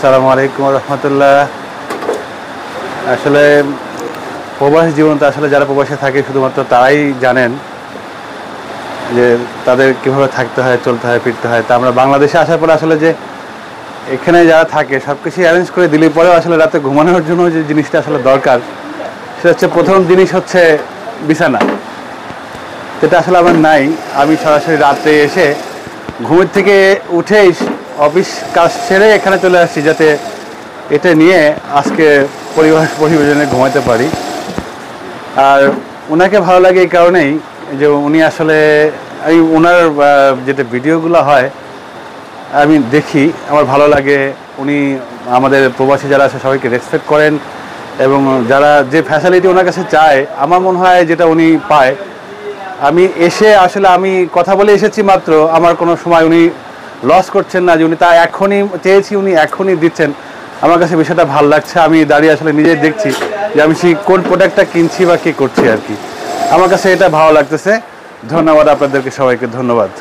আসসালামু আলাইকুম রহমতুল্লাহ। আসলে প্রবাসী জীবন তো আসলে যারা প্রবাসে থাকে শুধুমাত্র তারাই জানেন যে তাদের কীভাবে থাকতে হয়, চলতে হয়, ফিরতে হয়। তা আমরা বাংলাদেশে আসার পরে আসলে যে এখানে যারা থাকে সব কিছু অ্যারেঞ্জ করে দিলে পরেও আসলে রাতে ঘুমানোর জন্য যে জিনিসটা আসলে দরকার সেটা হচ্ছে প্রথম জিনিস হচ্ছে বিছানা। যেটা আসলে আমার নাই। আমি সরাসরি রাত্রে এসে ঘুমের থেকে উঠেই অফিস কাজ সেরে এখানে চলে আসছি যাতে এটা নিয়ে আজকে পরিবারে ঘুমাতে পারি। আর ওনাকে ভালো লাগে এই কারণেই যে উনি আসলে আমি ওনার যেটা ভিডিওগুলো হয় আমি দেখি, আমার ভালো লাগে। উনি আমাদের প্রবাসী যারা আছে সবাইকে রেসপেক্ট করেন এবং যারা যে ফ্যাসিলিটি ওনার কাছে চায় আমার মনে হয় যেটা উনি পায়। আমি এসে আসলে আমি কথা বলে এসেছি মাত্র, আমার কোনো সময় উনি লস করছেন না, যে উনি তা এখনই চেয়েছি উনি এখনই দিচ্ছেন। আমার কাছে বিষয়টা ভালো লাগছে। আমি দাঁড়িয়ে আসলে নিজেই দেখছি যে আমি সেই কোন প্রোডাক্টটা কিনছি বা কী করছি আর কি। আমার কাছে এটা ভালো লাগতেছে। ধন্যবাদ আপনাদেরকে সবাইকে, ধন্যবাদ।